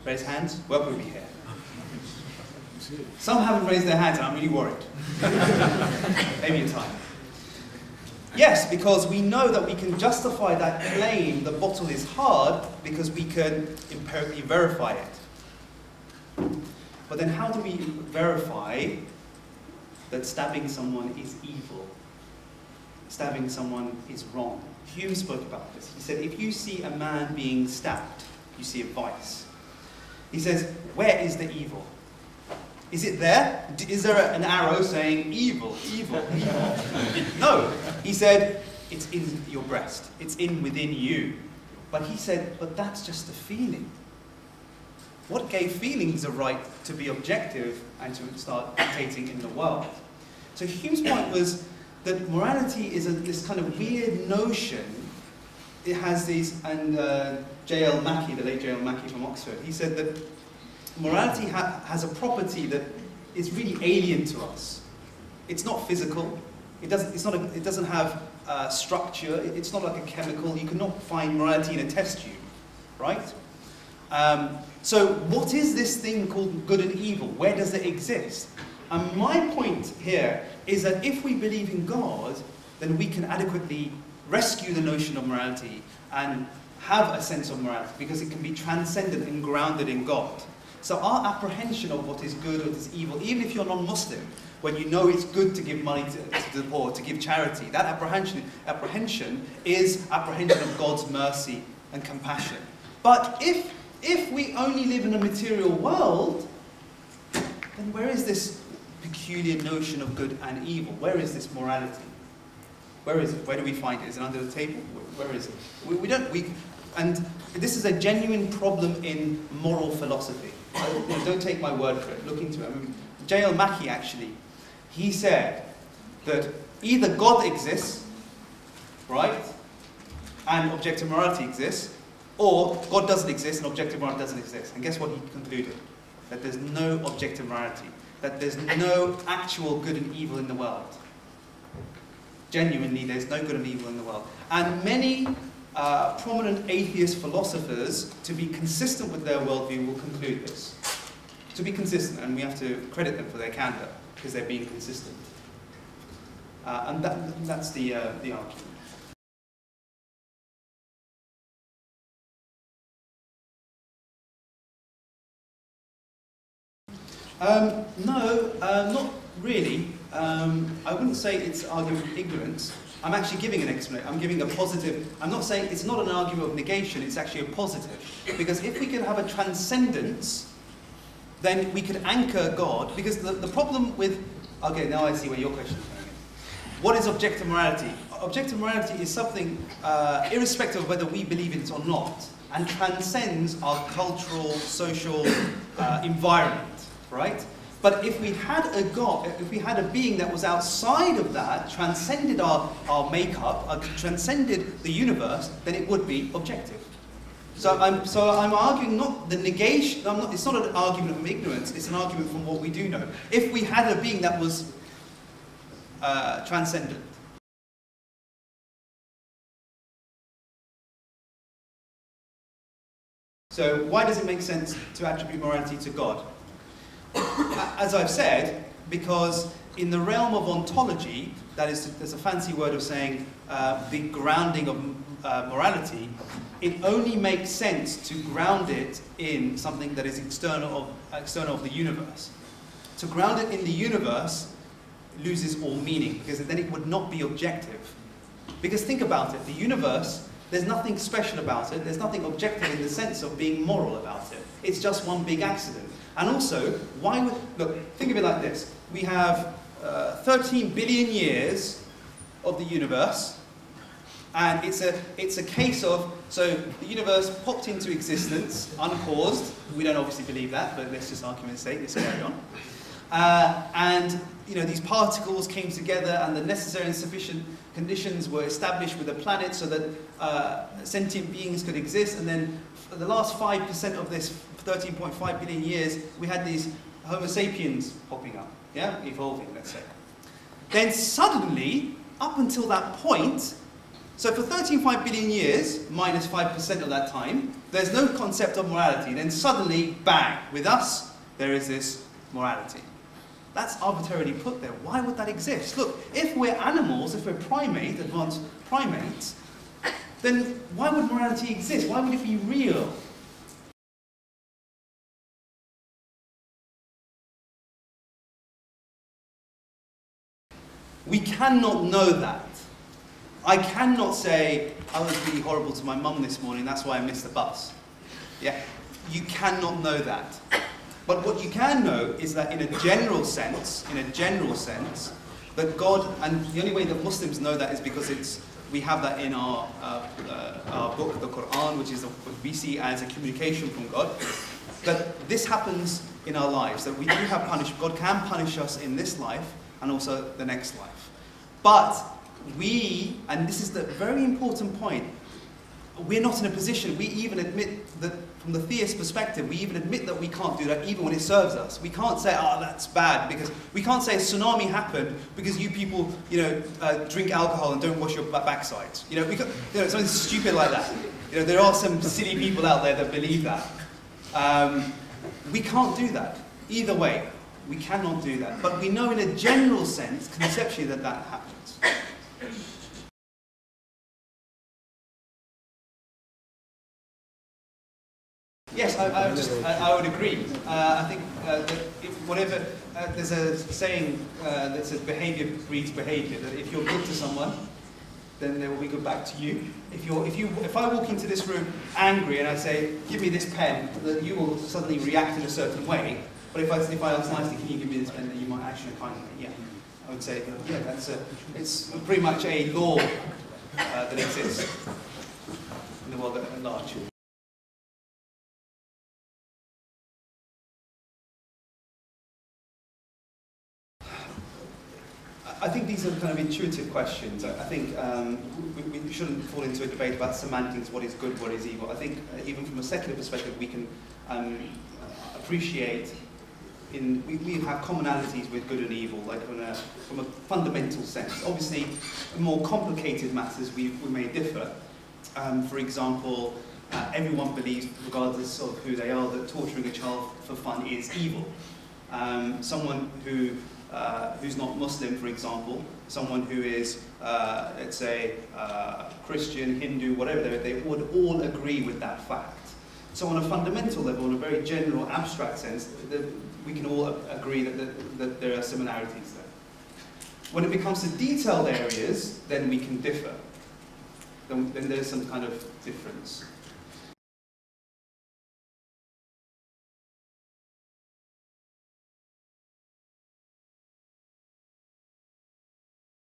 Raise hands. Welcome to be here. Some haven't raised their hands and I'm really worried. Maybe in time. Yes, because we know that we can justify that claim the bottle is hard because we can empirically verify it. But then how do we verify that stabbing someone is evil? Stabbing someone is wrong. Hume spoke about this. He said, if you see a man being stabbed, you see a vice. He says, where is the evil? Is it there? Is there an arrow saying evil, evil, evil? No. He said, it's in your breast. It's within you. But he said, but that's just a feeling. What gave feelings a right to be objective and to start dictating in the world? So Hume's point was that morality is this kind of weird notion. It has these, and J.L. Mackie, the late J.L. Mackie from Oxford, he said that morality has a property that is really alien to us. It's not physical. It doesn't have structure. It's not like a chemical. You cannot find morality in a test tube, right? So what is this thing called good and evil? Where does it exist? And my point here is that if we believe in God, then we can adequately rescue the notion of morality and have a sense of morality because it can be transcendent and grounded in God. So our apprehension of what is good or what is evil, even if you're non-Muslim, when you know it's good to give money to the poor, to give charity, that apprehension is apprehension of God's mercy and compassion. But if we only live in a material world, then where is this peculiar notion of good and evil? Where is this morality? Where is it? Where do we find it? Is it under the table? Where is it? And this is a genuine problem in moral philosophy. Don't take my word for it. Look into it. I mean, J.L. Mackie actually, he said that either God exists, right, and objective morality exists, or God doesn't exist and objective morality doesn't exist. And guess what he concluded? That there's no objective morality. That there's no actual good and evil in the world. Genuinely, there's no good and evil in the world. And many prominent atheist philosophers, to be consistent with their worldview, will conclude this. To be consistent, and we have to credit them for their candor, because they're being consistent. And that's the argument. No, not really. I wouldn't say it's argument from ignorance. I'm actually giving an explanation. I'm giving a positive. I'm not saying it's not an argument of negation, it's actually a positive. Because if we could have a transcendence, then we could anchor God. Because the problem with... Okay, now I see where your question is going in. What is objective morality? Objective morality is something, irrespective of whether we believe in it or not, and transcends our cultural, social environment. Right? But if we had a God, if we had a being that was outside of that, transcended our makeup, transcended the universe, then it would be objective. So I'm arguing not the negation, it's not an argument of ignorance, it's an argument from what we do know. If we had a being that was transcendent. So why does it make sense to attribute morality to God? As I've said, because in the realm of ontology, there's a fancy word of saying the grounding of morality, it only makes sense to ground it in something that is external of the universe. To ground it in the universe loses all meaning, because then it would not be objective. Because think about it, the universe, there's nothing special about it, there's nothing objective in the sense of being moral about it. It's just one big accident. And also, look, think of it like this. We have 13 billion years of the universe, and it's a case of, so the universe popped into existence, uncaused. We don't obviously believe that, but let's just argument's sake, let's carry on. And these particles came together, and the necessary and sufficient conditions were established with the planet so that sentient beings could exist, and then for the last 5% of this 13.5 billion years, we had these Homo sapiens popping up, evolving, let's say. Then suddenly, up until that point, So for 13.5 billion years, minus 5% of that time, there's no concept of morality. Then suddenly, bang, with us, there is this morality. That's arbitrarily put there. Why would that exist? Look, if we're animals, if we're primates, advanced primates, then why would morality exist? Why would it be real? We cannot know that. I cannot say, I was really horrible to my mum this morning, that's why I missed the bus. Yeah, you cannot know that. But what you can know is that in a general sense, that God, and the only way that Muslims know that is because we have that in our book, the Quran, which is what we see as a communication from God, that this happens in our lives, that we do have punishment. God can punish us in this life and also the next life. But we, and this is the very important point, we're not in a position, we even admit that from the theist perspective, we even admit that we can't do that even when it serves us. We can't say, oh, that's bad, because we can't say a tsunami happened because you people, drink alcohol and don't wash your backsides. Something stupid like that. There are some silly people out there that believe that. We can't do that. Either way, we cannot do that. But we know in a general sense, conceptually, that that happens. Yes, I would agree. I think that whatever, there's a saying that says behavior breeds behavior, that if you're good to someone, then they will be good back to you. If I walk into this room angry and I say, give me this pen, then you will suddenly react in a certain way. But if I ask nicely, can you give me this pen, then you might actually find it. Yeah, I would say, yeah, it's pretty much a law that exists in the world at large. I think these are kind of intuitive questions. I think we shouldn't fall into a debate about semantics, what is good, what is evil. I think even from a secular perspective, we can appreciate, we have commonalities with good and evil, like from a fundamental sense. Obviously, in more complicated matters, we may differ. For example, everyone believes, regardless of who they are, that torturing a child for fun is evil. Someone who's not Muslim, for example, someone who is, let's say, Christian, Hindu, whatever, they would all agree with that fact. So on a fundamental level, in a very general, abstract sense, we can all agree that there are similarities there. When it becomes to detailed areas, then we can differ. Then there's some kind of difference.